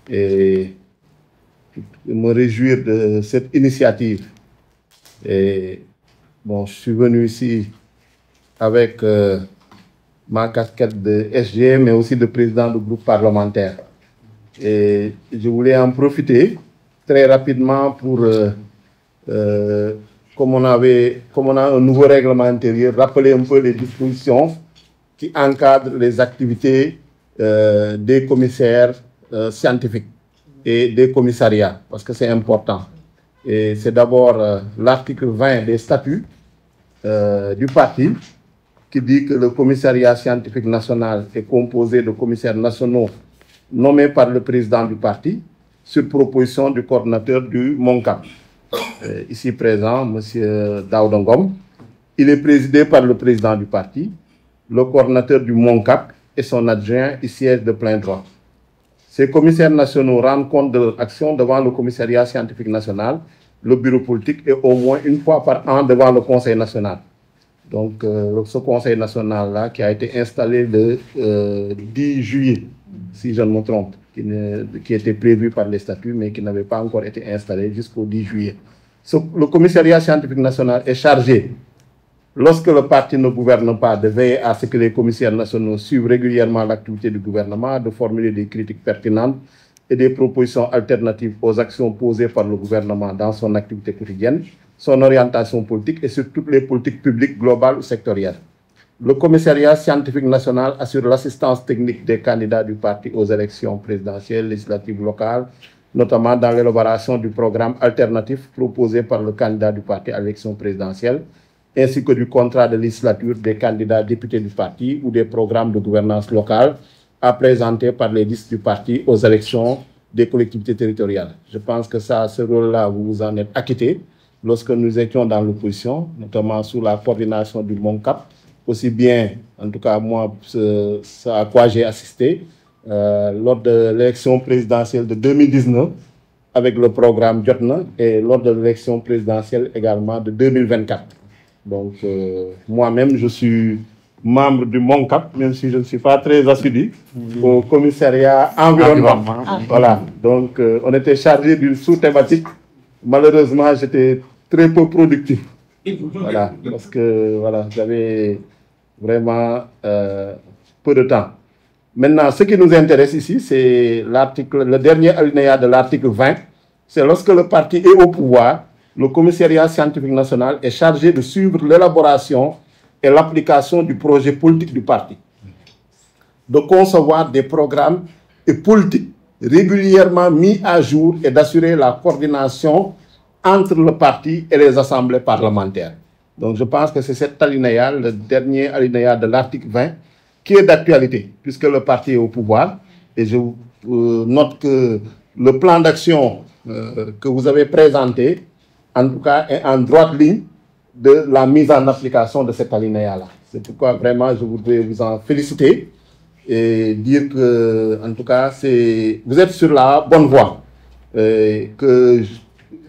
et me réjouir de cette initiative. Et bon, je suis venu ici avec ma casquette de SG, mais aussi de président du groupe parlementaire. Et je voulais en profiter très rapidement pour, comme on a un nouveau règlement intérieur, rappeler un peu les dispositions qui encadrent les activités des commissaires scientifiques et des commissariats, parce que c'est important. Et c'est d'abord l'article 20 des statuts du parti qui dit que le commissariat scientifique national est composé de commissaires nationaux nommés par le président du parti sur proposition du coordinateur du MONCAP. Ici présent, M. Daouda Ngom. Il est présidé par le président du parti, le coordinateur du MONCAP et son adjoint y siègent de plein droit. Ces commissaires nationaux rendent compte de leur action devant le commissariat scientifique national, le bureau politique et au moins une fois par an devant le Conseil national. Donc, ce Conseil national-là qui a été installé le 10 juillet, si je ne me trompe, qui était prévu par les statuts, mais qui n'avait pas encore été installé jusqu'au 10 juillet. Le commissariat scientifique national est chargé, lorsque le parti ne gouverne pas, de veiller à ce que les commissaires nationaux suivent régulièrement l'activité du gouvernement, de formuler des critiques pertinentes et des propositions alternatives aux actions posées par le gouvernement dans son activité quotidienne, son orientation politique et sur toutes les politiques publiques globales ou sectorielles. Le commissariat scientifique national assure l'assistance technique des candidats du parti aux élections présidentielles, législatives, locales, notamment dans l'élaboration du programme alternatif proposé par le candidat du parti à l'élection présidentielle, ainsi que du contrat de législature des candidats députés du parti ou des programmes de gouvernance locale à présenter par les listes du parti aux élections des collectivités territoriales. Je pense que ça, ce rôle-là, vous vous en êtes acquitté lorsque nous étions dans l'opposition, notamment sous la coordination du MONCAP, aussi bien, en tout cas moi, ce à quoi j'ai assisté, lors de l'élection présidentielle de 2019, avec le programme Jotna, et lors de l'élection présidentielle également de 2024. Donc, moi-même, je suis membre du MONCAP, même si je ne suis pas très assidu, au commissariat environnement. Voilà, donc on était chargé d'une sous-thématique. Malheureusement, j'étais très peu productif. Voilà, parce que voilà, j'avais vraiment peu de temps. Maintenant, ce qui nous intéresse ici, c'est le dernier alinéa de l'article 20. C'est lorsque le parti est au pouvoir, le commissariat scientifique national est chargé de suivre l'élaboration et l'application du projet politique du parti, de concevoir des programmes et politiques régulièrement mis à jour et d'assurer la coordination entre le parti et les assemblées parlementaires. Donc je pense que c'est cet alinéa, le dernier alinéa de l'article 20, qui est d'actualité, puisque le parti est au pouvoir. Et je note que le plan d'action que vous avez présenté, en tout cas, est en droite ligne de la mise en application de cet alinéa-là. C'est pourquoi vraiment je voudrais vous en féliciter et dire que, en tout cas, vous êtes sur la bonne voie. Que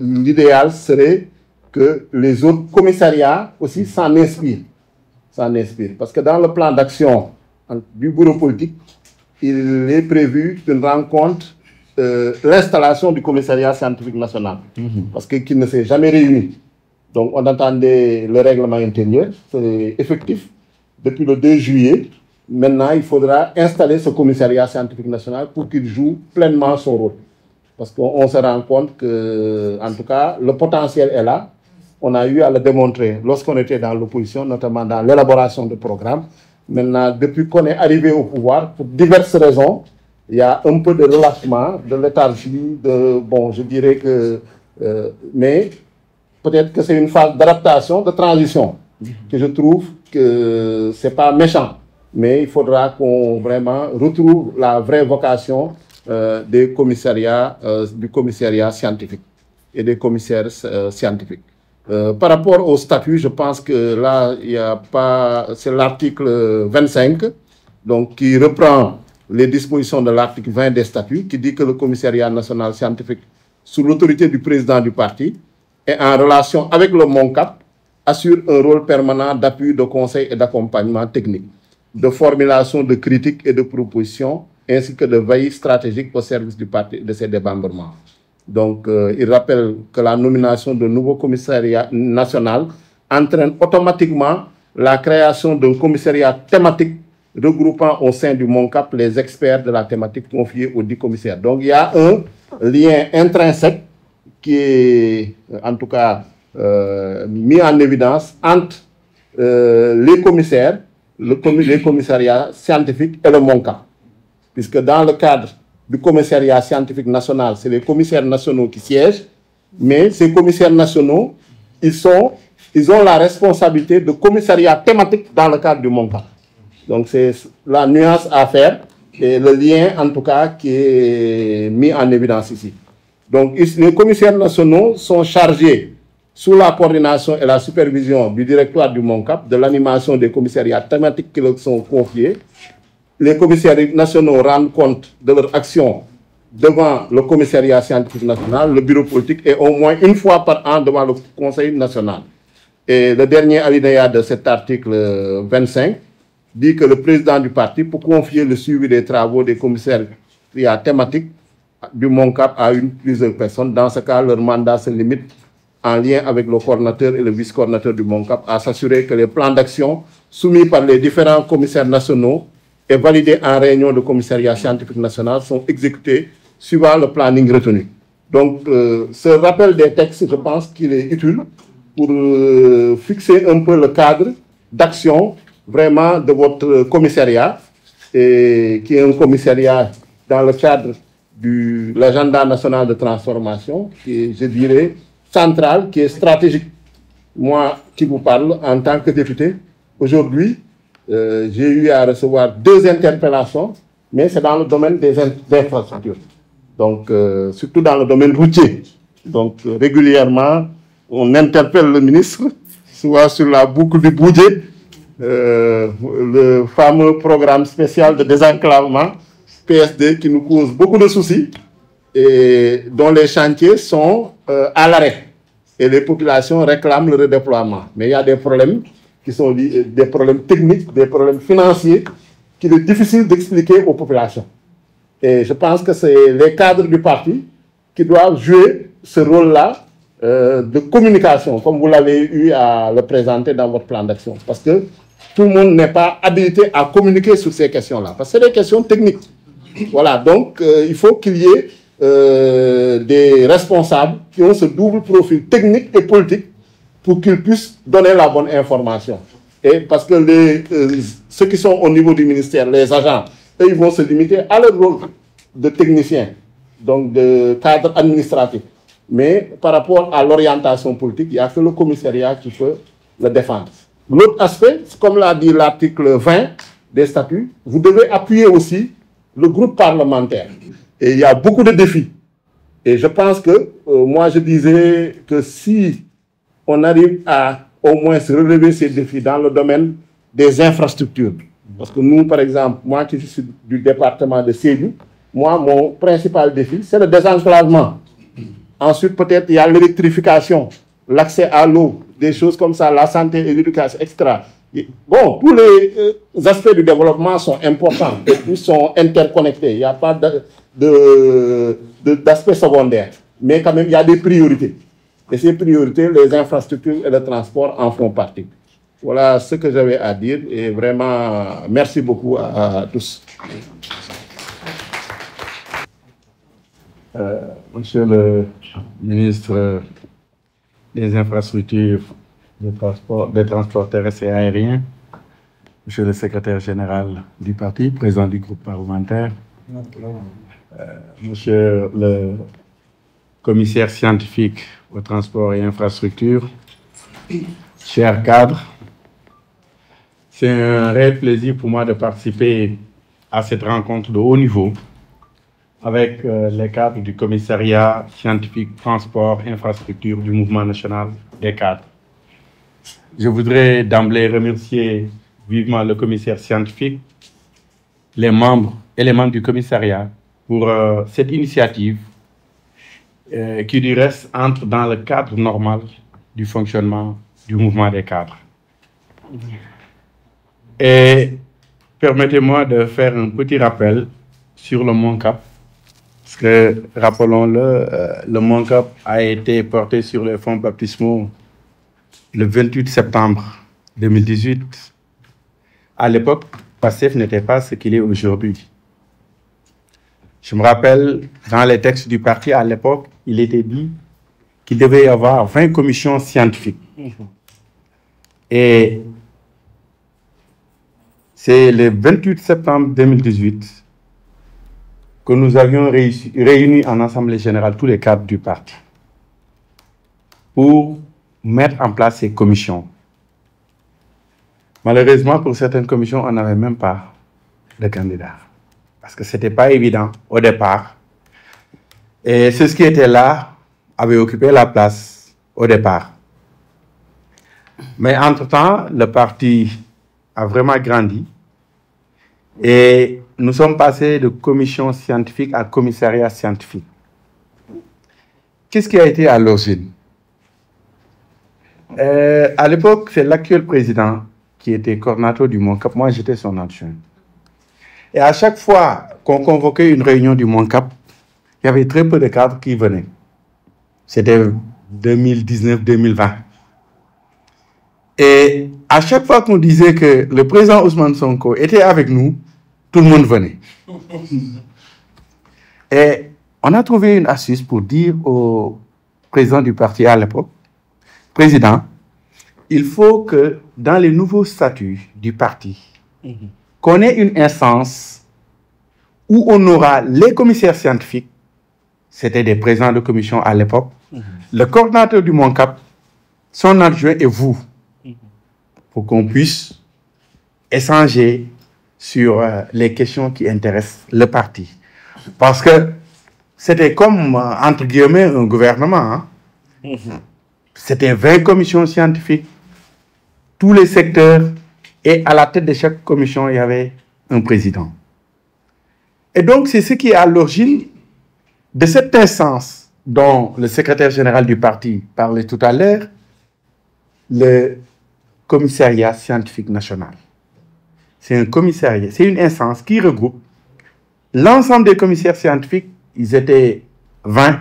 l'idéal serait que les autres commissariats aussi s'en inspirent. Parce que dans le plan d'action du bureau politique, il est prévu une rencontre, l'installation du commissariat scientifique national, parce qu'il ne s'est jamais réuni. Donc on attendait le règlement intérieur, c'est effectif depuis le 2 juillet. Maintenant, il faudra installer ce commissariat scientifique national pour qu'il joue pleinement son rôle. Parce qu'on se rend compte que, en tout cas, le potentiel est là. On a eu à le démontrer lorsqu'on était dans l'opposition, notamment dans l'élaboration de programmes. Maintenant, depuis qu'on est arrivé au pouvoir, pour diverses raisons, il y a un peu de relâchement, de léthargie, bon, je dirais que... mais peut-être que c'est une phase d'adaptation, de transition, que je trouve que ce n'est pas méchant. Mais il faudra qu'on vraiment retrouve la vraie vocation des commissariats, du commissariat scientifique et des commissaires scientifiques. Par rapport au statut, je pense que là, il n'y a pas... C'est l'article 25, donc, qui reprend les dispositions de l'article 20 des statuts, qui dit que le commissariat national scientifique, sous l'autorité du président du parti, et en relation avec le MONCAP, assure un rôle permanent d'appui, de conseil et d'accompagnement technique, de formulation de critiques et de propositions, ainsi que de veille stratégique au service du parti de ses démembrements. Donc, il rappelle que la nomination de nouveau commissariat national entraîne automatiquement la création d'un commissariat thématique regroupant au sein du MONCAP les experts de la thématique confiée aux 10 commissaires. Donc, il y a un lien intrinsèque qui est, en tout cas, mis en évidence entre les commissaires, les commissariats scientifiques et le MONCAP. Puisque dans le cadre du commissariat scientifique national, c'est les commissaires nationaux qui siègent, mais ces commissaires nationaux, ils ont la responsabilité de commissariat thématique dans le cadre du MONCAP. Donc c'est la nuance à faire et le lien en tout cas qui est mis en évidence ici. Donc les commissaires nationaux sont chargés sous la coordination et la supervision du directoire du MONCAP de l'animation des commissariats thématiques qui leur sont confiés. Les commissaires nationaux rendent compte de leur action devant le commissariat scientifique national, le bureau politique et au moins une fois par an devant le Conseil national. Et le dernier alinéa de cet article 25 dit que le président du parti peut confier le suivi des travaux des commissariats thématiques du MONCAP à plusieurs personnes. Dans ce cas, leur mandat se limite en lien avec le coordinateur et le vice-coordinateur du MONCAP à s'assurer que les plans d'action soumis par les différents commissaires nationaux et validés en réunion de commissariat scientifique national sont exécutés suivant le planning retenu. Donc, ce rappel des textes, je pense qu'il est utile pour fixer un peu le cadre d'action vraiment de votre commissariat, et qui est un commissariat dans le cadre de l'agenda national de transformation, qui est, je dirais, central, qui est stratégique. Moi qui vous parle en tant que député, aujourd'hui, j'ai eu à recevoir 2 interpellations, mais c'est dans le domaine des infrastructures. Donc, surtout dans le domaine routier. Donc, régulièrement, on interpelle le ministre, soit sur la boucle du budget, le fameux programme spécial de désenclavement, PSD, qui nous cause beaucoup de soucis, et dont les chantiers sont à l'arrêt. Et les populations réclament le redéploiement. Mais il y a des problèmes qui sont des problèmes techniques, des problèmes financiers, qu'il est difficile d'expliquer aux populations. Et je pense que c'est les cadres du parti qui doivent jouer ce rôle-là de communication, comme vous l'avez eu à le présenter dans votre plan d'action. Parce que tout le monde n'est pas habilité à communiquer sur ces questions-là. Parce que c'est des questions techniques. Voilà, donc il faut qu'il y ait des responsables qui ont ce double profil technique et politique pour qu'ils puissent donner la bonne information. Et parce que ceux qui sont au niveau du ministère, les agents, eux, ils vont se limiter à leur rôle de technicien, donc de cadre administratif. Mais par rapport à l'orientation politique, il n'y a que le commissariat qui peut le défendre. L'autre aspect, comme l'a dit l'article 20 des statuts, vous devez appuyer aussi le groupe parlementaire. Et il y a beaucoup de défis. Et je pense que, moi je disais que si on arrive à au moins se relever ces défis dans le domaine des infrastructures, parce que nous, par exemple, moi qui suis du département de Sédhiou, moi, mon principal défi, c'est le désenclavement. Ensuite, peut-être, il y a l'électrification, l'accès à l'eau, des choses comme ça, la santé et l'éducation, etc. Bon, tous les aspects du développement sont importants et ils sont interconnectés. Il n'y a pas d'aspect secondaire. Mais quand même, il y a des priorités. Et ces priorités, les infrastructures et le transport en font partie. Voilà ce que j'avais à dire et vraiment, merci beaucoup à tous. Monsieur le ministre des Infrastructures, des Transports terrestres et aériens, Monsieur le secrétaire général du parti, président du groupe parlementaire, Monsieur le commissaire scientifique au transport et infrastructures, chers cadres, c'est un réel plaisir pour moi de participer à cette rencontre de haut niveau avec les cadres du commissariat scientifique transport et infrastructure du mouvement national des cadres. Je voudrais d'emblée remercier vivement le commissaire scientifique, les membres du commissariat pour cette initiative qui du reste entre dans le cadre normal du fonctionnement du mouvement des cadres. Et permettez-moi de faire un petit rappel sur le MONCAP, parce que, rappelons-le, le MONCAP a été porté sur les fonds baptismaux le 28 septembre 2018. À l'époque, PASTEF n'était pas ce qu'il est aujourd'hui. Je me rappelle, dans les textes du parti, à l'époque, il était dit qu'il devait y avoir 20 commissions scientifiques. Et c'est le 28 septembre 2018 que nous avions réuni en Assemblée générale tous les cadres du parti pour mettre en place ces commissions. Malheureusement, pour certaines commissions, on n'avait même pas de candidats. Parce que ce n'était pas évident au départ. Et ceux qui étaient là avaient occupé la place au départ. Mais entre-temps, le parti a vraiment grandi. Et nous sommes passés de commission scientifique à commissariat scientifique. Qu'est-ce qui a été à l'origine? À l'époque, c'est l'actuel président qui était coordinateur du MONCAP. Moi, j'étais son adjoint. Et à chaque fois qu'on convoquait une réunion du MONCAP, il y avait très peu de cadres qui venaient. C'était 2019-2020. Et à chaque fois qu'on disait que le président Ousmane Sonko était avec nous, tout le monde venait. Et on a trouvé une astuce pour dire au président du parti à l'époque, président, il faut que dans les nouveaux statuts du parti, qu'on ait une instance où on aura les commissaires scientifiques, c'était des présidents de commission à l'époque, le coordinateur du MONCAP, son adjoint et vous, pour qu'on puisse échanger sur les questions qui intéressent le parti. Parce que c'était comme, entre guillemets, un gouvernement. Hein. C'était 20 commissions scientifiques, tous les secteurs, et à la tête de chaque commission, il y avait un président. Et donc, c'est ce qui est à l'origine de cette instance dont le secrétaire général du parti parlait tout à l'heure, le commissariat scientifique national. C'est un commissariat, c'est une instance qui regroupe l'ensemble des commissaires scientifiques. Ils étaient 20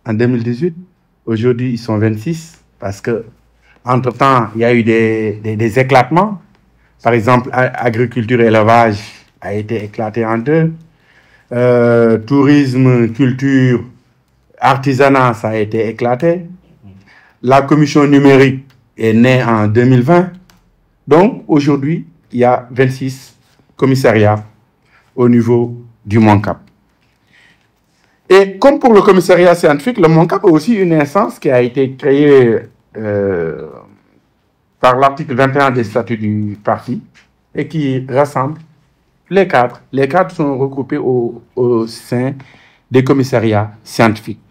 en 2018. Aujourd'hui, ils sont 26 parce que, entre-temps, il y a eu des éclatements. Par exemple, agriculture et élevage a été éclaté en deux. Tourisme, culture, artisanat, ça a été éclaté. La commission numérique est née en 2020. Donc, aujourd'hui, il y a 26 commissariats au niveau du MONCAP. Et comme pour le commissariat scientifique, le MONCAP a aussi une instance qui a été créée par l'article 21 des statuts du parti et qui rassemble les cadres. Les cadres sont regroupés au sein des commissariats scientifiques.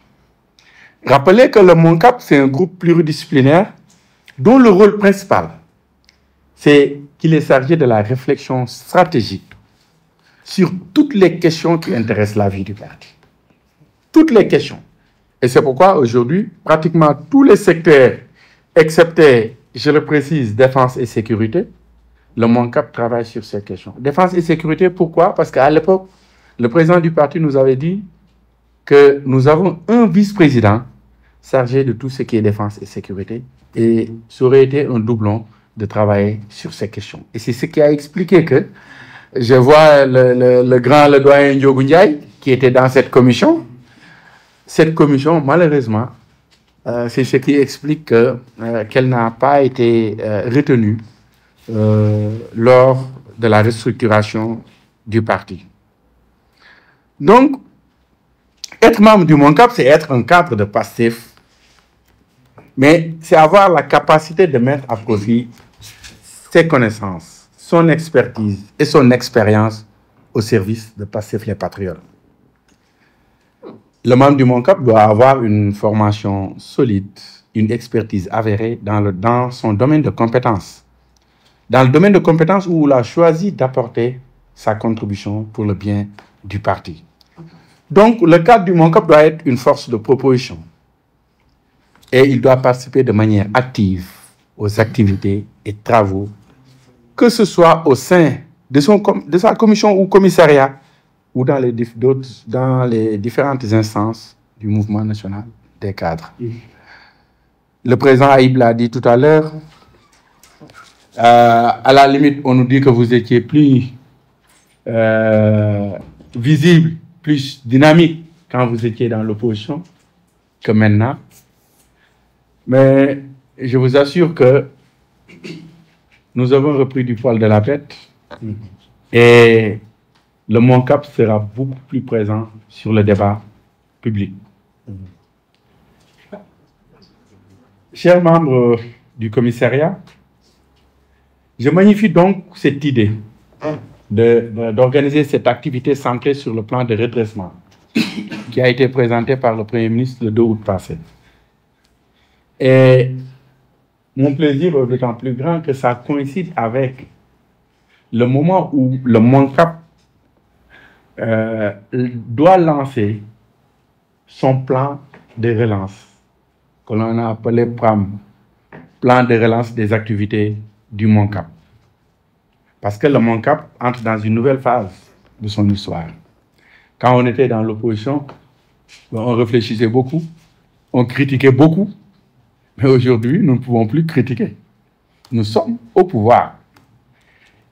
Rappelez que le MONCAP, c'est un groupe pluridisciplinaire dont le rôle principal, c'est qu'il est chargé de la réflexion stratégique sur toutes les questions qui intéressent la vie du parti. Toutes les questions. Et c'est pourquoi aujourd'hui, pratiquement tous les secteurs, excepté, je le précise, défense et sécurité, le MONCAP travaille sur ces questions. Défense et sécurité, pourquoi? Parce qu'à l'époque, le président du parti nous avait dit que nous avons un vice-président chargé de tout ce qui est défense et sécurité. Et ça aurait été un doublon de travailler sur ces questions. Et c'est ce qui a expliqué que je vois le doyen Ndiogou Ndiaye qui était dans cette commission. Cette commission, malheureusement, c'est ce qui explique qu'elle n'a pas été retenue lors de la restructuration du parti. Donc, être membre du MONCAP, c'est être un cadre de PASTEF, mais c'est avoir la capacité de mettre à profit ses connaissances, son expertise et son expérience au service de PASTEF les Patriotes. Le membre du MONCAP doit avoir une formation solide, une expertise avérée dans son domaine de compétences. Dans le domaine de compétences où il a choisi d'apporter sa contribution pour le bien du parti. Donc, le cadre du MONCAP doit être une force de proposition. Et il doit participer de manière active aux activités et travaux, que ce soit au sein de sa commission ou commissariat, ou dans les différentes instances du mouvement national des cadres. Le président Aïb l'a dit tout à l'heure, à la limite, on nous dit que vous étiez plus visible, plus dynamique quand vous étiez dans l'opposition que maintenant. Mais je vous assure que nous avons repris du poil de la bête et le MONCAP sera beaucoup plus présent sur le débat public. Chers membres du commissariat, je magnifie donc cette idée d'organiser cette activité centrée sur le plan de redressement qui a été présentée par le Premier ministre le 2 août passé. Et mon plaisir est d'autant plus grand que ça coïncide avec le moment où le MONCAP doit lancer son plan de relance, que l'on a appelé PRAM, plan de relance des activités du MONCAP. Parce que le MONCAP entre dans une nouvelle phase de son histoire. Quand on était dans l'opposition, on réfléchissait beaucoup, on critiquait beaucoup, mais aujourd'hui, nous ne pouvons plus critiquer. Nous sommes au pouvoir.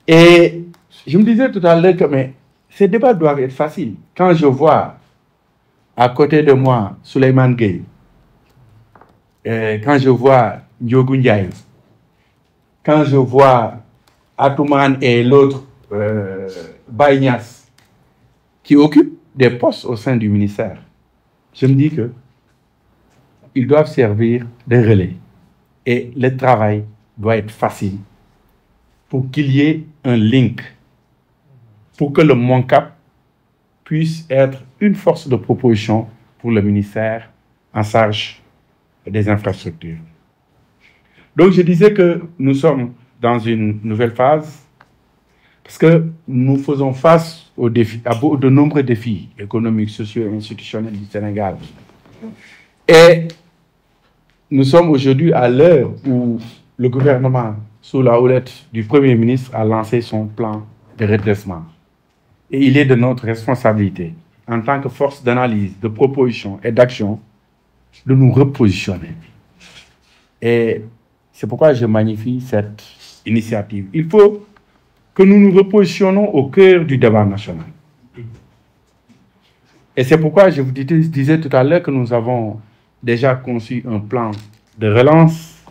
Et je me disais tout à l'heure que ces débats doivent être faciles. Quand je vois à côté de moi Souleymane Gueye, quand je vois Ndiogou Ndiaye, quand je vois Atoumane et l'autre Baye Niasse, qui occupent des postes au sein du ministère, je me dis que ils doivent servir de relais. Et le travail doit être facile pour qu'il y ait un link, pour que le MONCAP puisse être une force de proposition pour le ministère en charge des infrastructures. Donc je disais que nous sommes dans une nouvelle phase parce que nous faisons face aux défis, à de nombreux défis économiques, sociaux et institutionnels du Sénégal. Et nous sommes aujourd'hui à l'heure où le gouvernement, sous la houlette du Premier ministre, a lancé son plan de redressement. Et il est de notre responsabilité, en tant que force d'analyse, de proposition et d'action, de nous repositionner. Et c'est pourquoi je magnifie cette initiative. Il faut que nous nous repositionnons au cœur du débat national. Et c'est pourquoi je vous disais tout à l'heure que nous avons déjà conçu un plan de relance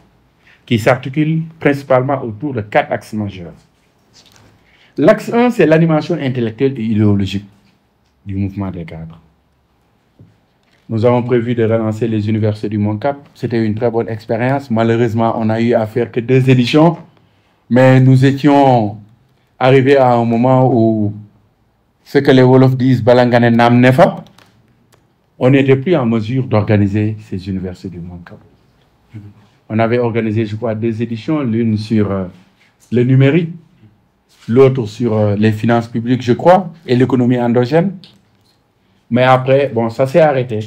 qui s'articule principalement autour de 4 axes majeurs. L'axe 1, c'est l'animation intellectuelle et idéologique du mouvement des cadres. Nous avons prévu de relancer les universités du MONCAP. C'était une très bonne expérience. Malheureusement, on n'a eu à faire que 2 éditions, mais nous étions arrivés à un moment où ce que les Wolofs disent, Balangane Nam Nefa, on n'était plus en mesure d'organiser ces universités du MONCAP. On avait organisé, je crois, 2 éditions, l'une sur le numérique, l'autre sur les finances publiques, je crois, et l'économie endogène. Mais après, bon, ça s'est arrêté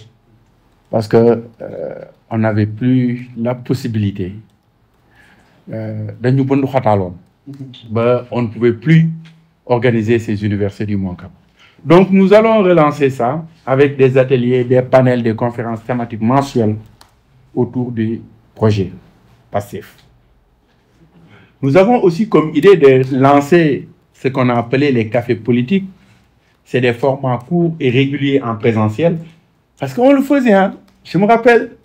parce que on n'avait plus la possibilité. On ne pouvait plus organiser ces universités du MONCAP. Donc, nous allons relancer ça avec des ateliers, des panels, des conférences thématiques mensuelles autour du projet passif. Nous avons aussi comme idée de lancer ce qu'on a appelé les cafés politiques. C'est des formats courts et réguliers en présentiel. Parce qu'on le faisait, hein. Je me rappelle,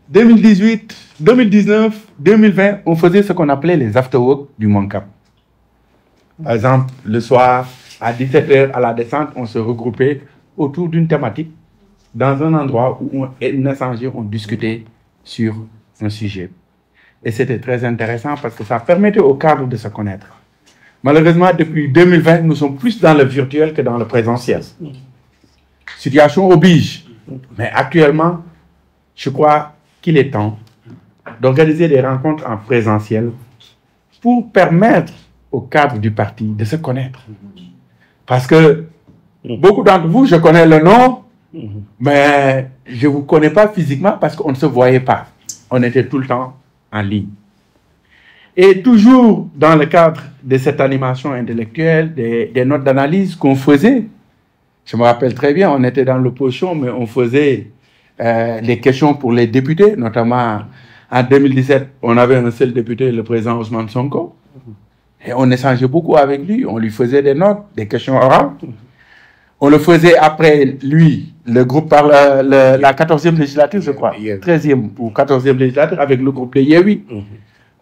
2018, 2019, 2020, on faisait ce qu'on appelait les after-work du MONCAP. Par exemple, le soir, à 17h, à la descente, on se regroupait autour d'une thématique dans un endroit où on échangeait, on discutait sur un sujet. Et c'était très intéressant parce que ça permettait au cadre de se connaître. Malheureusement, depuis 2020, nous sommes plus dans le virtuel que dans le présentiel. Situation oblige. Mais actuellement, je crois qu'il est temps d'organiser des rencontres en présentiel pour permettre au cadre du parti de se connaître. Parce que beaucoup d'entre vous, je connais le nom, mais je ne vous connais pas physiquement parce qu'on ne se voyait pas. On était tout le temps en ligne. Et toujours dans le cadre de cette animation intellectuelle, des notes d'analyse qu'on faisait, je me rappelle très bien, on était dans l'opposition, mais on faisait des questions pour les députés, notamment en 2017, on avait un seul député, le président Ousmane Sonko, et on échangeait beaucoup avec lui, on lui faisait des notes, des questions orales. On le faisait après lui, le groupe par la 14e législature, je crois, 13e ou 14e législature, avec le groupe de Yewwi.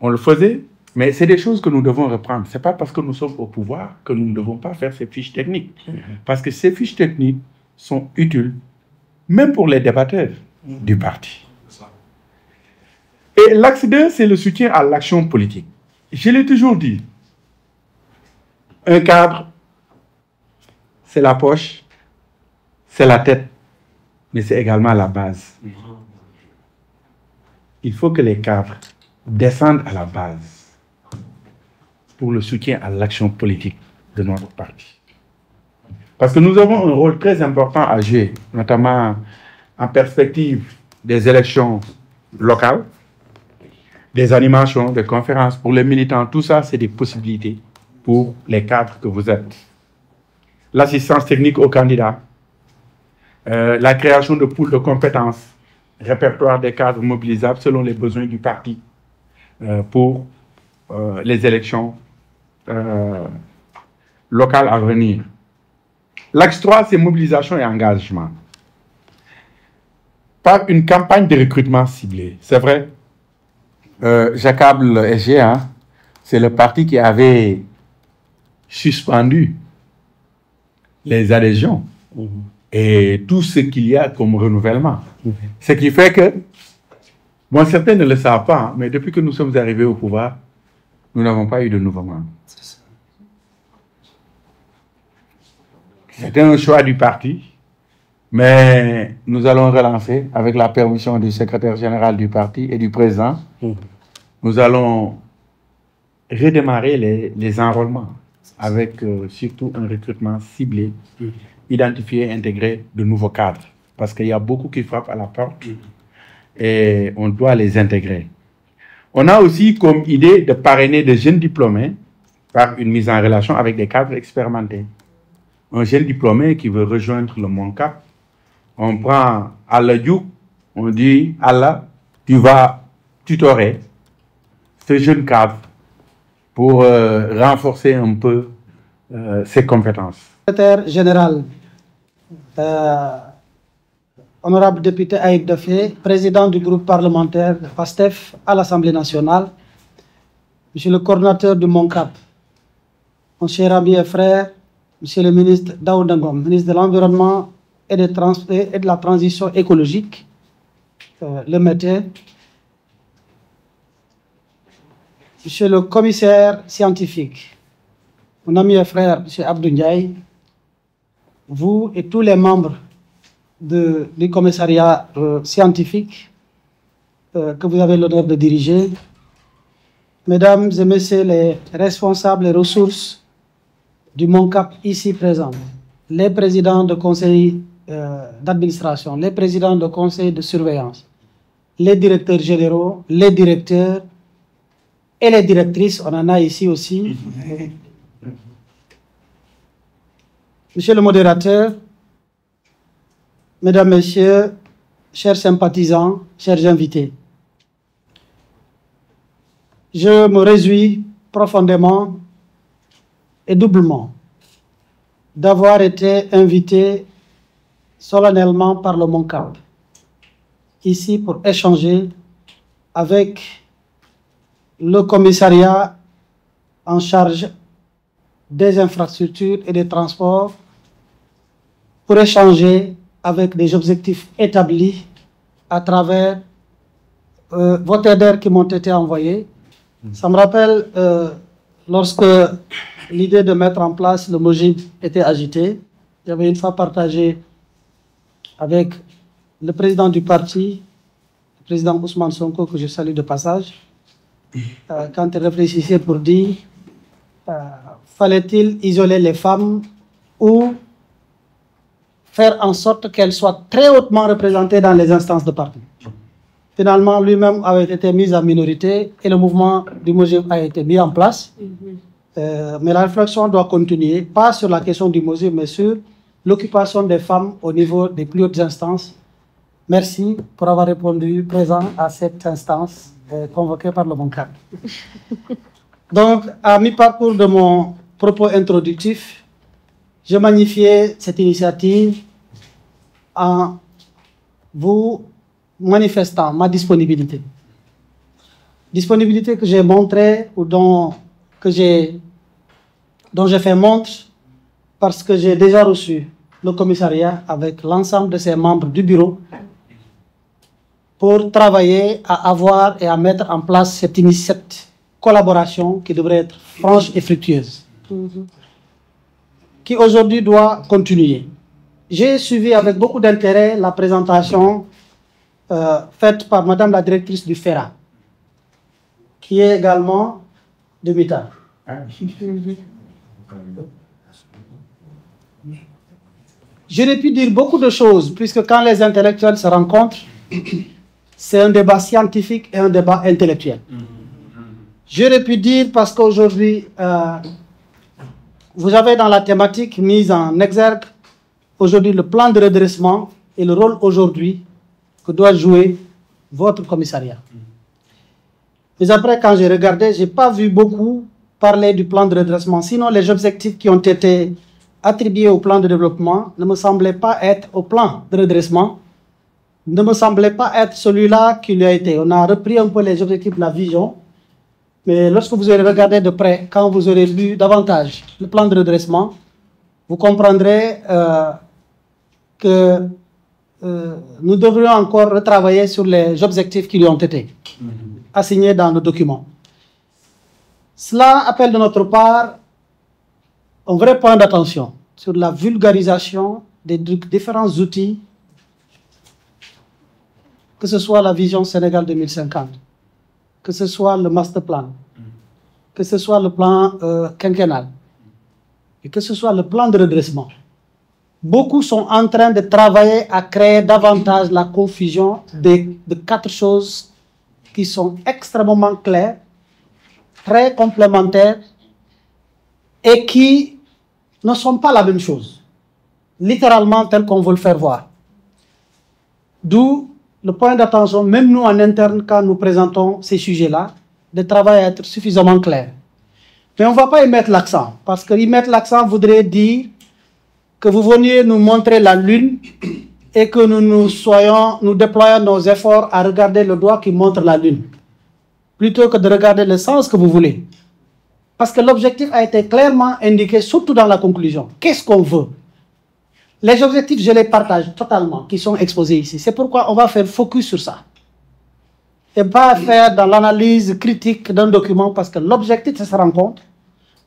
On le faisait, mais c'est des choses que nous devons reprendre. Ce n'est pas parce que nous sommes au pouvoir que nous ne devons pas faire ces fiches techniques. Parce que ces fiches techniques sont utiles, même pour les débatteurs du parti. Et l'axe 2, c'est le soutien à l'action politique. Je l'ai toujours dit, un cadre, c'est la poche, c'est la tête, mais c'est également la base. Il faut que les cadres descendent à la base pour le soutien à l'action politique de notre parti. Parce que nous avons un rôle très important à jouer, notamment en perspective des élections locales, des animations, des conférences pour les militants. Tout ça, c'est des possibilités pour les cadres que vous êtes. L'assistance technique aux candidats, la création de pools de compétences, répertoire des cadres mobilisables selon les besoins du parti pour les élections locales à venir. L'axe 3, c'est mobilisation et engagement. Par une campagne de recrutement ciblée. C'est vrai, j'accable SG, hein, c'est le parti qui avait suspendu les adhésions et tout ce qu'il y a comme renouvellement. Ce qui fait que, bon, certains ne le savent pas, hein, mais depuis que nous sommes arrivés au pouvoir, nous n'avons pas eu de nouveaux membres. C'était un choix du parti, mais nous allons relancer avec la permission du secrétaire général du parti et du président. Nous allons redémarrer les enrôlements avec surtout un recrutement ciblé, identifié, intégré de nouveaux cadres. Parce qu'il y a beaucoup qui frappent à la porte et on doit les intégrer. On a aussi comme idée de parrainer des jeunes diplômés par une mise en relation avec des cadres expérimentés. Un jeune diplômé qui veut rejoindre le MONCAP, on prend Allah Diouk, on dit Allah, tu vas tutorer ce jeune cadre pour renforcer un peu ses compétences. Secrétaire général, honorable député Aïb Dafé, président du groupe parlementaire de PASTEF à l'Assemblée nationale, monsieur le coordinateur du MONCAP, mon cher ami et frère, monsieur le ministre Daouda Ngom, ministre de l'Environnement et de la Transition écologique, le METE, monsieur le commissaire scientifique, mon ami et frère, monsieur Abdou Ndiaye, vous et tous les membres du commissariat scientifique que vous avez l'honneur de diriger, mesdames et messieurs les responsables et ressources du MONCAP ici présents, les présidents de conseil d'administration, les présidents de conseil de surveillance, les directeurs généraux, les directeurs et les directrices, on en a ici aussi. Monsieur le modérateur, mesdames, messieurs, chers sympathisants, chers invités, je me réjouis profondément et doublement d'avoir été invité solennellement par le MONCAP ici pour échanger avec le commissariat en charge des infrastructures et des transports, pour échanger avec des objectifs établis à travers vos TDR qui m'ont été envoyés. Ça me rappelle lorsque l'idée de mettre en place le MOGIP était agitée. J'avais une fois partagé avec le président du parti, le président Ousmane Sonko, que je salue de passage, quand il réfléchissait pour dire fallait-il isoler les femmes ou faire en sorte qu'elles soient très hautement représentées dans les instances de parti. Finalement, lui-même avait été mis en minorité et le mouvement du MOJIP a été mis en place. Mais la réflexion doit continuer, pas sur la question du MOJIP, mais sur l'occupation des femmes au niveau des plus hautes instances. Merci pour avoir répondu présent à cette instance convoquée par le MONCAP. Donc, à mi-parcours de mon propos introductif, je magnifiais cette initiative en vous manifestant ma disponibilité. Disponibilité que j'ai montrée ou dont j'ai fait montre parce que j'ai déjà reçu le commissariat avec l'ensemble de ses membres du bureau pour travailler à avoir et à mettre en place cette collaboration qui devrait être franche et fructueuse, qui aujourd'hui doit continuer. J'ai suivi avec beaucoup d'intérêt la présentation faite par Madame la directrice du FERA, qui est également de MITA. J'aurais pu dire beaucoup de choses, puisque quand les intellectuels se rencontrent, c'est un débat scientifique et un débat intellectuel. J'aurais pu dire, parce qu'aujourd'hui, vous avez dans la thématique mise en exergue, aujourd'hui, le plan de redressement et le rôle aujourd'hui que doit jouer votre commissariat. Mais après, quand j'ai regardé, je n'ai pas vu beaucoup parler du plan de redressement. Sinon, les objectifs qui ont été attribués au plan de développement ne me semblaient pas être au plan de redressement, ne me semblait pas être celui-là qui lui a été. On a repris un peu les objectifs de la vision, mais lorsque vous aurez regardé de près, quand vous aurez lu davantage le plan de redressement, vous comprendrez que nous devrions encore retravailler sur les objectifs qui lui ont été assignés dans le document. Cela appelle de notre part un vrai point d'attention sur la vulgarisation des différents outils, que ce soit la vision Sénégal 2050, que ce soit le master plan, que ce soit le plan quinquennal, et que ce soit le plan de redressement. Beaucoup sont en train de travailler à créer davantage la confusion de 4 choses qui sont extrêmement claires, très complémentaires et qui ne sont pas la même chose, littéralement tel qu'on veut le faire voir. D'où le point d'attention, même nous en interne, quand nous présentons ces sujets-là, de travail à être suffisamment clair. Mais on ne va pas y mettre l'accent, parce que y mettre l'accent voudrait dire que vous veniez nous montrer la Lune et que nous déployons nos efforts à regarder le doigt qui montre la Lune, plutôt que de regarder le sens que vous voulez. Parce que l'objectif a été clairement indiqué, surtout dans la conclusion. Qu'est-ce qu'on veut? Les objectifs, je les partage totalement, qui sont exposés ici. C'est pourquoi on va faire focus sur ça. Et pas faire dans l'analyse critique d'un document, parce que l'objectif de cette rencontre,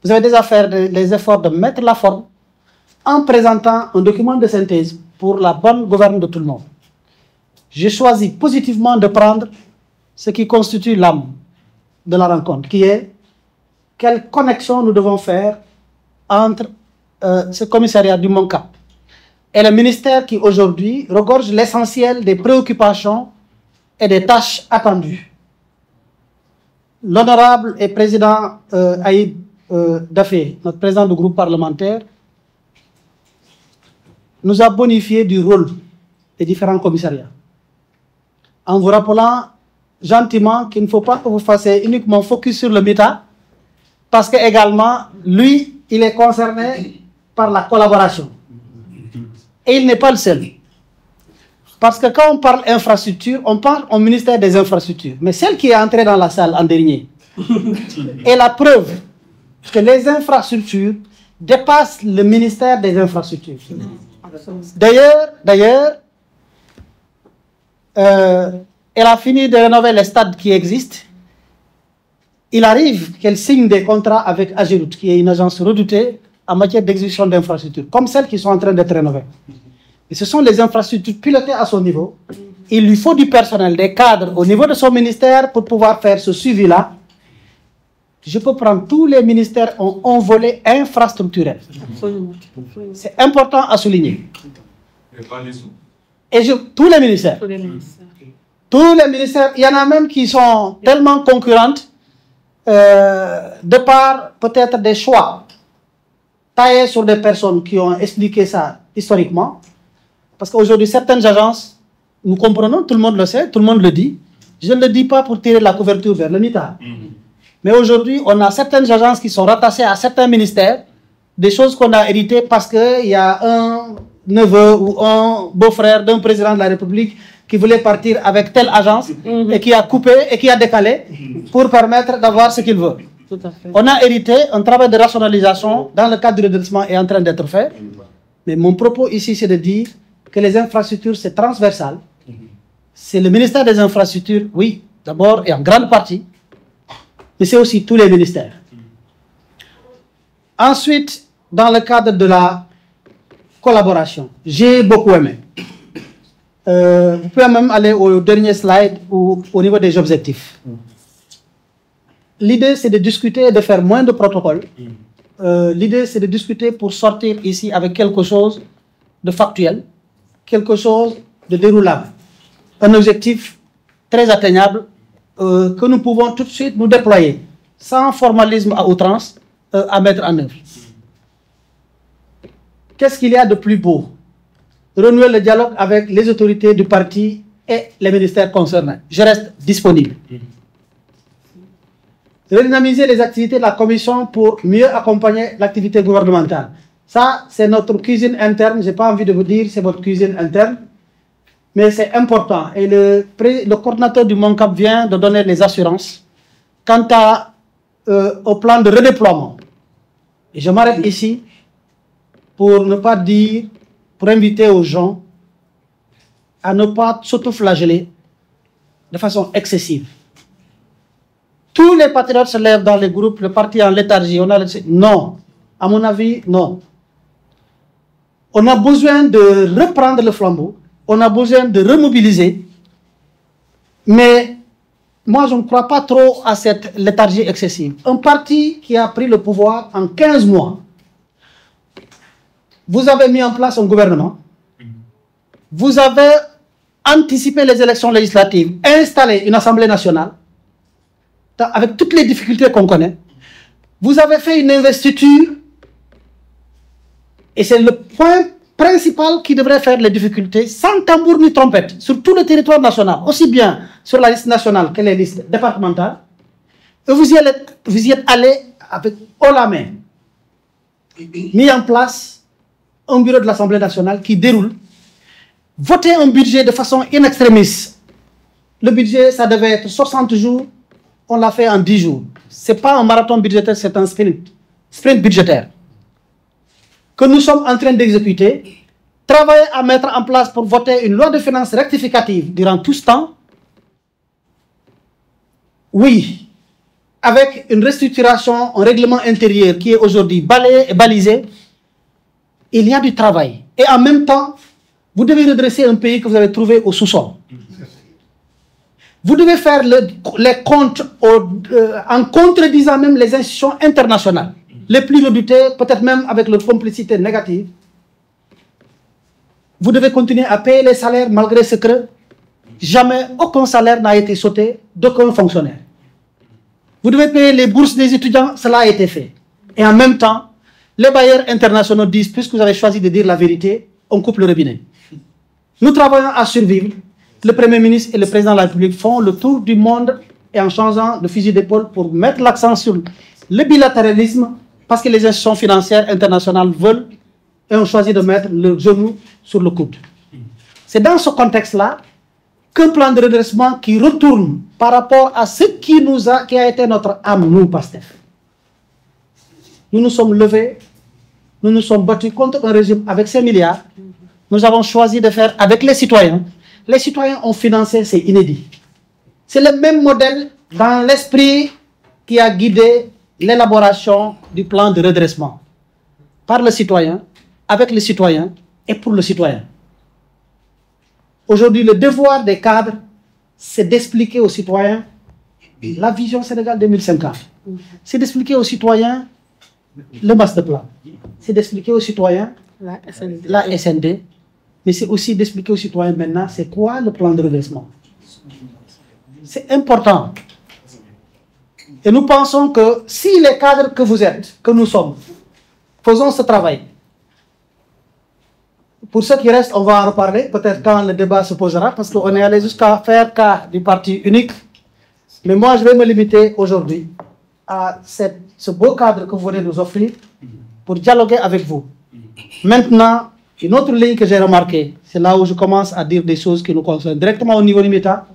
vous avez déjà fait les efforts de mettre la forme en présentant un document de synthèse pour la bonne gouverne de tout le monde. J'ai choisi positivement de prendre ce qui constitue l'âme de la rencontre, qui est quelle connexion nous devons faire entre ce commissariat du MONCAP et le ministère qui aujourd'hui regorge l'essentiel des préoccupations et des tâches attendues. L'honorable et président Aïb Dafé, notre président du groupe parlementaire, nous a bonifié du rôle des différents commissariats, en vous rappelant gentiment qu'il ne faut pas que vous fassiez uniquement focus sur le MITA, parce que également, lui, il est concerné par la collaboration. Et il n'est pas le seul. Parce que quand on parle infrastructure, on parle au ministère des infrastructures. Mais celle qui est entrée dans la salle en dernier est la preuve que les infrastructures dépassent le ministère des infrastructures. D'ailleurs, elle a fini de rénover les stades qui existent. Il arrive qu'elle signe des contrats avec Ageroute, qui est une agence redoutée en matière d'exécution d'infrastructures, comme celles qui sont en train d'être rénovées. Et ce sont les infrastructures pilotées à son niveau. Il lui faut du personnel, des cadres au niveau de son ministère pour pouvoir faire ce suivi-là. Je peux prendre tous les ministères ont un volet infrastructurel. C'est important à souligner. Et tous les ministères. Tous les ministères, il y en a même qui sont tellement concurrentes de par peut-être des choix taillés sur des personnes qui ont expliqué ça historiquement. Parce qu'aujourd'hui, certaines agences, nous comprenons, tout le monde le sait, tout le monde le dit. Je ne le dis pas pour tirer la couverture vers le mitard. Mais aujourd'hui, on a certaines agences qui sont rattachées à certains ministères, des choses qu'on a héritées parce qu'il y a un neveu ou un beau-frère d'un président de la République qui voulait partir avec telle agence et qui a coupé et qui a décalé pour permettre d'avoir ce qu'il veut. Tout à fait. On a hérité un travail de rationalisation dans le cadre du redressement est en train d'être fait. Mais mon propos ici, c'est de dire que les infrastructures, c'est transversal. C'est le ministère des infrastructures, oui, d'abord et en grande partie, mais c'est aussi tous les ministères. Ensuite, dans le cadre de la collaboration, j'ai beaucoup aimé. Vous pouvez même aller au dernier slide ou au niveau des objectifs. L'idée, c'est de discuter et de faire moins de protocoles. L'idée, c'est de discuter pour sortir ici avec quelque chose de factuel, quelque chose de déroulable. Un objectif très atteignable que nous pouvons tout de suite nous déployer, sans formalisme à outrance, à mettre en œuvre. Qu'est-ce qu'il y a de plus beau? Renouer le dialogue avec les autorités du parti et les ministères concernés. Je reste disponible. Redynamiser les activités de la commission pour mieux accompagner l'activité gouvernementale. Ça, c'est notre cuisine interne. Je n'ai pas envie de vous dire c'est votre cuisine interne. Mais c'est important. Et le coordinateur du MONCAP vient de donner les assurances quant au plan de redéploiement. Et je m'arrête ici pour ne pas dire, pour inviter aux gens à ne pas s'autoflageller de façon excessive. Tous les patriotes se lèvent dans les groupes, le parti en léthargie. Non, à mon avis, non. On a besoin de reprendre le flambeau. On a besoin de remobiliser. Mais moi, je ne crois pas trop à cette léthargie excessive. Un parti qui a pris le pouvoir en 15 mois. Vous avez mis en place un gouvernement. Vous avez anticipé les élections législatives, installé une Assemblée nationale, avec toutes les difficultés qu'on connaît. Vous avez fait une investiture, et c'est le point principal qui devrait faire les difficultés, sans tambour ni trompette, sur tout le territoire national, aussi bien sur la liste nationale que les listes départementales. Et vous y êtes allé avec haut la main, mis en place un bureau de l'Assemblée nationale qui déroule, voter un budget de façon in extremis. Le budget, ça devait être 60 jours, on l'a fait en 10 jours. Ce n'est pas un marathon budgétaire, c'est un sprint budgétaire que nous sommes en train d'exécuter, travailler à mettre en place pour voter une loi de finances rectificative durant tout ce temps. Oui, avec une restructuration, un règlement intérieur qui est aujourd'hui balayé et balisé, il y a du travail. Et en même temps, vous devez redresser un pays que vous avez trouvé au sous-sol. Vous devez faire les comptes en contredisant même les institutions internationales, les plus redoutées, peut-être même avec leur complicité négative. Vous devez continuer à payer les salaires malgré ce que jamais aucun salaire n'a été sauté d'aucun fonctionnaire. Vous devez payer les bourses des étudiants, cela a été fait. Et en même temps, les bailleurs internationaux disent, puisque vous avez choisi de dire la vérité, on coupe le robinet. Nous travaillons à survivre. Le Premier ministre et le Président de la République font le tour du monde et en changeant de fusil d'épaule pour mettre l'accent sur le bilatéralisme parce que les institutions financières internationales veulent et ont choisi de mettre le genou sur le coude. C'est dans ce contexte-là qu'un plan de redressement qui retourne par rapport à ce qui a été notre âme, nous, PASTEF. Nous nous sommes levés, nous nous sommes battus contre un régime avec 5 milliards. Nous avons choisi de faire avec les citoyens. Les citoyens ont financé, c'est inédit. C'est le même modèle dans l'esprit qui a guidé l'élaboration du plan de redressement. Par le citoyen, avec le citoyen et pour le citoyen. Aujourd'hui, le devoir des cadres, c'est d'expliquer aux citoyens la vision Sénégal 2050. C'est d'expliquer aux citoyens le master plan. C'est d'expliquer aux citoyens la SND. Mais c'est aussi d'expliquer aux citoyens maintenant c'est quoi le plan de redressement. C'est important. Et nous pensons que si les cadres que vous êtes, que nous sommes, faisons ce travail. Pour ce qui reste, on va en reparler, peut-être quand le débat se posera, parce qu'on est allé jusqu'à faire cas du parti unique. Mais moi, je vais me limiter aujourd'hui à ce beau cadre que vous venez nous offrir pour dialoguer avec vous. Maintenant, une autre ligne que j'ai remarquée, c'est là où je commence à dire des choses qui nous concernent directement au niveau limita.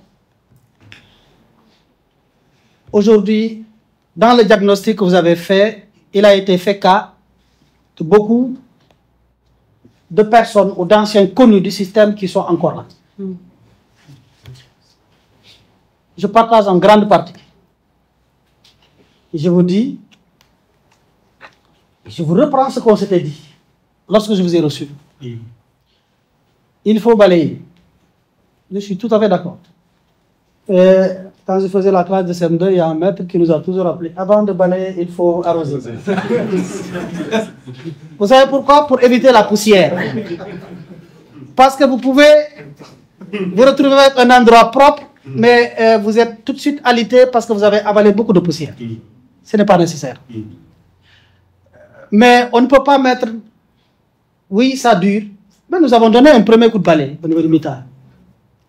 Aujourd'hui, dans le diagnostic que vous avez fait, il a été fait cas de beaucoup de personnes ou d'anciens connus du système qui sont encore là. Je partage en grande partie. Et je vous dis, je vous reprends ce qu'on s'était dit lorsque je vous ai reçu. Il faut balayer. Je suis tout à fait d'accord. Quand je faisais la classe de CM2, il y a un maître qui nous a toujours appelé. Avant de balayer, il faut arroser. Vous savez pourquoi? Pour éviter la poussière. Parce que vous pouvez vous retrouver avec un endroit propre, mais vous êtes tout de suite alité parce que vous avez avalé beaucoup de poussière. Ce n'est pas nécessaire. Mais on ne peut pas mettre... Oui, ça dure. Mais nous avons donné un premier coup de balai au niveau du mitard.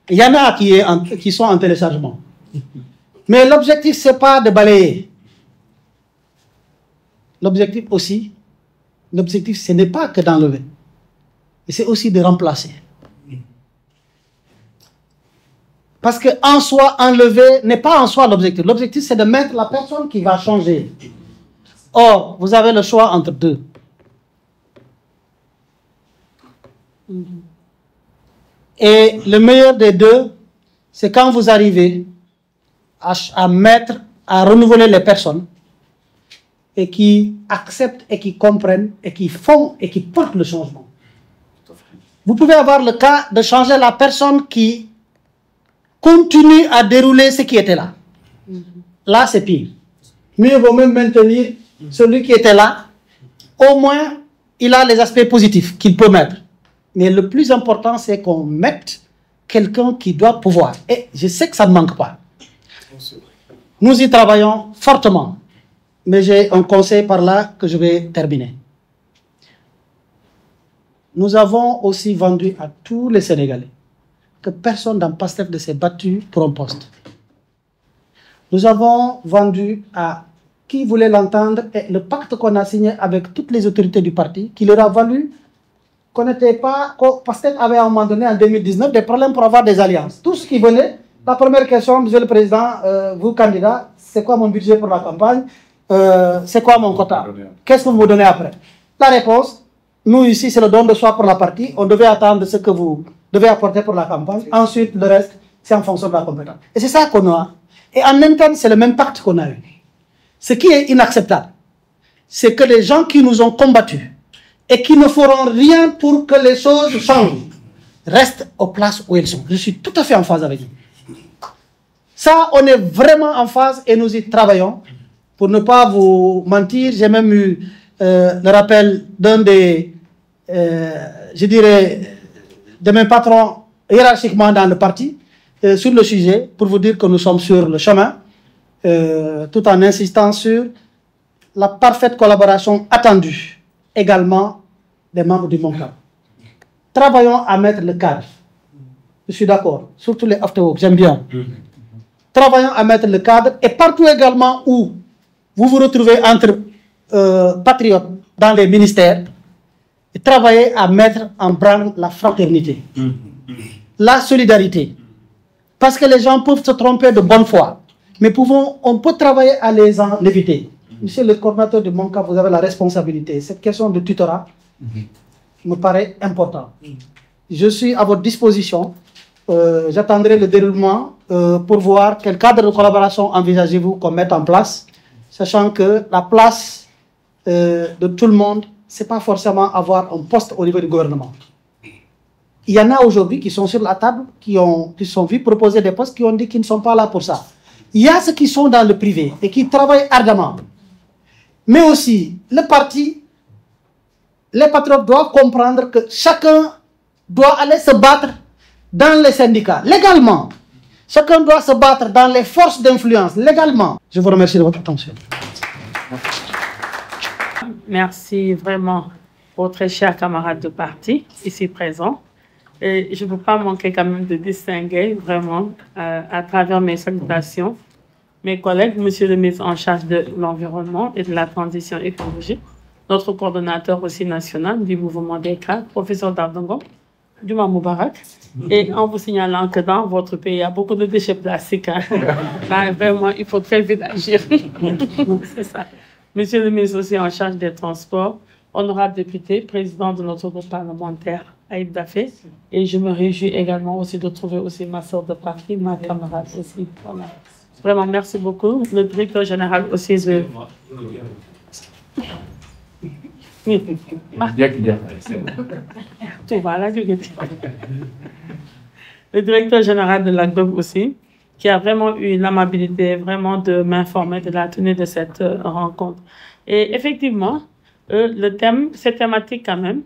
Il y en a qui sont en téléchargement. Mais l'objectif, ce n'est pas de balayer. L'objectif aussi, ce n'est pas que d'enlever. C'est aussi de remplacer. Parce qu'en soi, enlever n'est pas en soi l'objectif. L'objectif, c'est de mettre la personne qui va changer. Or, vous avez le choix entre deux. Et le meilleur des deux, c'est quand vous arrivez à renouveler les personnes et qui acceptent et qui comprennent et qui font et qui portent le changement. Vous pouvez avoir le cas de changer la personne qui continue à dérouler ce qui était là. Là, c'est pire. Mieux vaut même maintenir celui qui était là. Au moins, il a les aspects positifs qu'il peut mettre. Mais le plus important, c'est qu'on mette quelqu'un qui doit pouvoir. Et je sais que ça ne manque pas. Nous y travaillons fortement. Mais j'ai un conseil par là que je vais terminer. Nous avons aussi vendu à tous les Sénégalais que personne dans PASTEF ne s'est battu pour un poste. Nous avons vendu à qui voulait l'entendre et le pacte qu'on a signé avec toutes les autorités du parti, qui leur a valu qu'on n'était pas... PASTEF avait à un moment donné, en 2019, des problèmes pour avoir des alliances. Tout ce qui venait, la première question, Monsieur le Président, vous candidat, c'est quoi mon budget pour la campagne? C'est quoi mon quota? Qu'est-ce que vous me donnez après? La réponse, nous ici, c'est le don de soi pour la partie. On devait attendre ce que vous devez apporter pour la campagne. Ensuite, le reste, c'est en fonction de la compétence. Et c'est ça qu'on a. Et en interne, c'est le même pacte qu'on a eu. Ce qui est inacceptable, c'est que les gens qui nous ont combattus et qui ne feront rien pour que les choses changent, restent aux places où elles sont. Je suis tout à fait en phase avec vous. Ça, on est vraiment en phase et nous y travaillons. Pour ne pas vous mentir, j'ai même eu le rappel d'un des, je dirais, de mes patrons hiérarchiquement dans le parti sur le sujet, pour vous dire que nous sommes sur le chemin, tout en insistant sur la parfaite collaboration attendue également des membres du MONCAP. Travaillons à mettre le cadre. Je suis d'accord, surtout les after-work, j'aime bien. Travaillons à mettre le cadre et partout également où vous vous retrouvez entre patriotes dans les ministères, et travaillez à mettre en branle la fraternité, la solidarité. Parce que les gens peuvent se tromper de bonne foi, mais on peut travailler à les en éviter. Monsieur le coordinateur de MONCAP, vous avez la responsabilité. Cette question de tutorat me paraît importante. Je suis à votre disposition. J'attendrai le déroulement pour voir quel cadre de collaboration envisagez-vous qu'on mette en place, sachant que la place de tout le monde, ce n'est pas forcément avoir un poste au niveau du gouvernement. Il y en a aujourd'hui qui sont sur la table, qui sont vus proposer des postes, qui ont dit qu'ils ne sont pas là pour ça. Il y a ceux qui sont dans le privé et qui travaillent ardemment. Mais aussi, le parti, les patriotes doivent comprendre que chacun doit aller se battre dans les syndicats, légalement. Chacun doit se battre dans les forces d'influence, légalement. Je vous remercie de votre attention. Merci vraiment aux très chers camarades de parti ici présents. Et je ne veux pas manquer quand même de distinguer vraiment à travers mes salutations mes collègues, monsieur le ministre en charge de l'environnement et de la transition écologique, notre coordonnateur aussi national du mouvement des cadres, professeur Dardongo, Juma Moubarak, et en vous signalant que dans votre pays, il y a beaucoup de déchets plastiques. Hein. Là, vraiment, il faut très vite agir. C'est ça. Monsieur le ministre aussi en charge des transports, honorable député, président de notre groupe parlementaire, Aïb Dafé, et je me réjouis également aussi de trouver aussi ma soeur de parti, ma camarade aussi. Voilà. Vraiment, merci beaucoup. Le directeur général aussi de... Le directeur général de l'ACBEP aussi, qui a vraiment eu l'amabilité vraiment de m'informer de la tenue de cette rencontre. Et effectivement, cette thématique quand même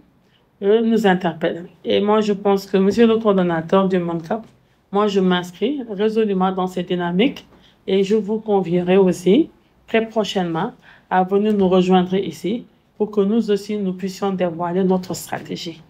nous interpelle. Et moi, je pense que monsieur le coordonnateur du MONCAP, moi, je m'inscris résolument dans cette dynamique et je vous convierai aussi très prochainement à venir nous rejoindre ici pour que nous aussi, nous puissions dévoiler notre stratégie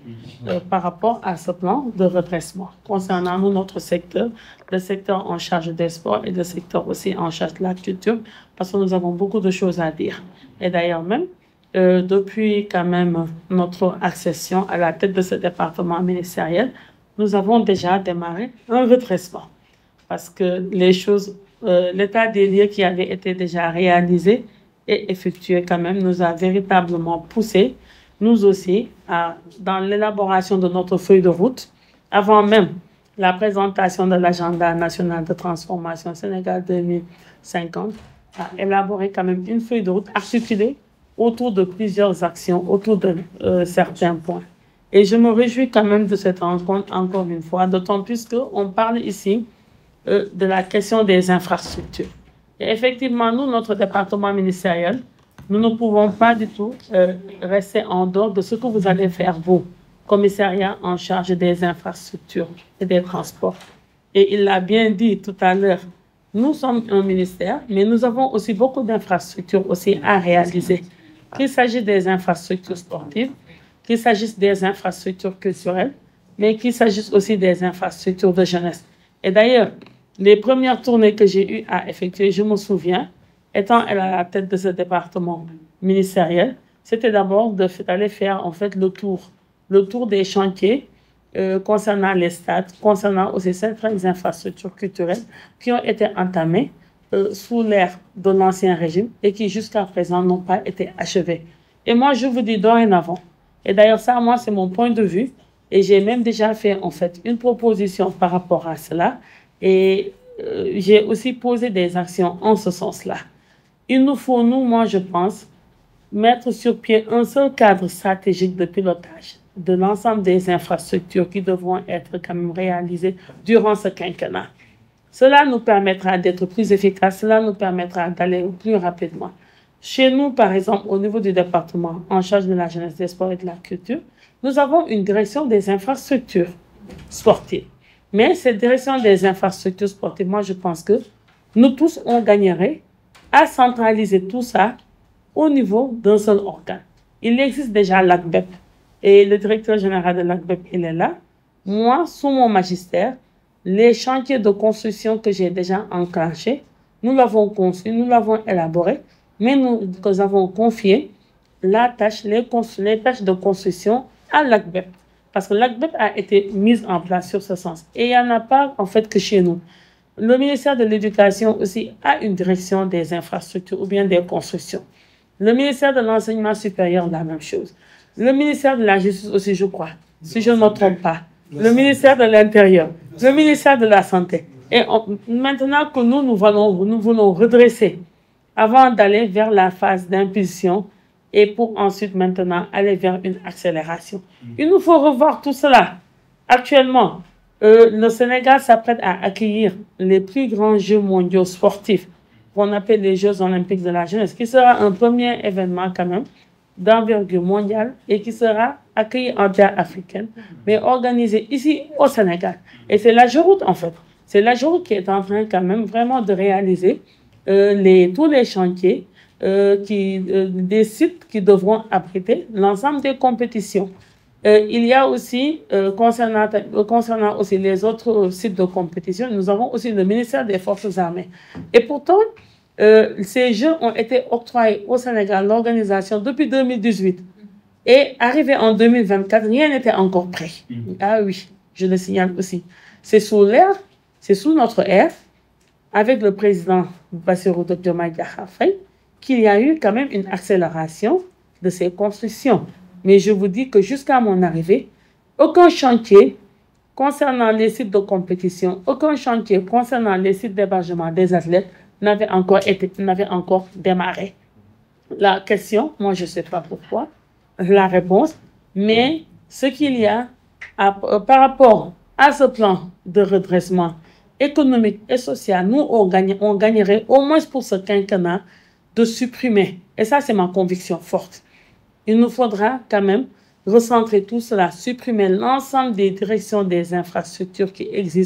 par rapport à ce plan de redressement concernant nous, notre secteur, le secteur en charge des sports et le secteur aussi en charge de la culture, parce que nous avons beaucoup de choses à dire. Et d'ailleurs même, depuis quand même notre accession à la tête de ce département ministériel, nous avons déjà démarré un redressement parce que les choses, l'état des lieux qui avait été déjà réalisé et effectué quand même nous a véritablement poussé, nous aussi, dans l'élaboration de notre feuille de route, avant même la présentation de l'agenda national de transformation Sénégal 2050, à élaborer quand même une feuille de route articulée autour de plusieurs actions, autour de certains points. Et je me réjouis quand même de cette rencontre, encore une fois, d'autant plus qu'on parle ici de la question des infrastructures. Et effectivement, nous, notre département ministériel, nous ne pouvons pas du tout rester en dehors de ce que vous allez faire, vous, commissariat en charge des infrastructures et des transports. Et il l'a bien dit tout à l'heure, nous sommes un ministère, mais nous avons aussi beaucoup d'infrastructures aussi à réaliser. Qu'il s'agisse des infrastructures sportives, qu'il s'agisse des infrastructures culturelles, mais qu'il s'agisse aussi des infrastructures de jeunesse. Et d'ailleurs, les premières tournées que j'ai eues à effectuer, je me souviens, étant à la tête de ce département ministériel, c'était d'abord d'aller faire en fait le tour des chantiers concernant les stades, concernant aussi certaines infrastructures culturelles qui ont été entamées sous l'ère de l'ancien régime et qui jusqu'à présent n'ont pas été achevées. Et moi, je vous dis dorénavant, et d'ailleurs ça, moi, c'est mon point de vue, et j'ai même déjà fait en fait une proposition par rapport à cela, et j'ai aussi posé des actions en ce sens-là. Il nous faut, nous, moi, je pense, mettre sur pied un seul cadre stratégique de pilotage de l'ensemble des infrastructures qui devront être quand même réalisées durant ce quinquennat. Cela nous permettra d'être plus efficaces, cela nous permettra d'aller plus rapidement. Chez nous, par exemple, au niveau du département en charge de la jeunesse, des sports et de la culture, nous avons une direction des infrastructures sportives. Mais cette direction des infrastructures sportives, moi, je pense que nous tous, on gagnerait à centraliser tout ça au niveau d'un seul organe. Il existe déjà l'ACBEP et le directeur général de l'ACBEP, il est là. Moi, sous mon magistère, les chantiers de construction que j'ai déjà enclenchés, nous l'avons conçu, nous l'avons élaboré, mais nous avons confié la tâche, les tâches de construction à l'ACBEP. Parce que l'ACBEP a été mise en place sur ce sens. Et il n'y en a pas en fait que chez nous. Le ministère de l'Éducation aussi a une direction des infrastructures ou bien des constructions. Le ministère de l'Enseignement supérieur, la même chose. Le ministère de la Justice aussi, je crois, si je ne me trompe pas. Le ministère de l'Intérieur, le ministère de la Santé. Et maintenant que nous voulons redresser avant d'aller vers la phase d'impulsion et pour ensuite maintenant aller vers une accélération. Il nous faut revoir tout cela. Actuellement, le Sénégal s'apprête à accueillir les plus grands Jeux mondiaux sportifs qu'on appelle les Jeux olympiques de la jeunesse, qui sera un premier événement quand même d'envergure mondiale et qui sera accueilli en terre africaine, mais organisé ici au Sénégal. Et c'est la Géroute en fait. C'est l'AGEROUTE qui est en train quand même vraiment de réaliser tous les chantiers, des sites qui devront abriter l'ensemble des compétitions. Il y a aussi, concernant aussi les autres sites de compétition, nous avons aussi le ministère des Forces armées. Et pourtant, ces Jeux ont été octroyés au Sénégal, l'organisation, depuis 2018. Et arrivé en 2024, rien n'était encore prêt. Ah oui, je le signale aussi. C'est sous notre ère, avec le président Bassirou Diomaye Diakhar Faye, qu'il y a eu quand même une accélération de ces constructions. Mais je vous dis que jusqu'à mon arrivée, aucun chantier concernant les sites de compétition, aucun chantier concernant les sites d'hébergement des athlètes n'avait encore démarré. La question, moi je ne sais pas pourquoi, la réponse, mais ce qu'il y a par rapport à ce plan de redressement économique et social, nous on gagnerait au moins pour ce quinquennat de supprimer, et ça c'est ma conviction forte. Il nous faudra quand même recentrer tout cela, supprimer l'ensemble des directions des infrastructures qui existent.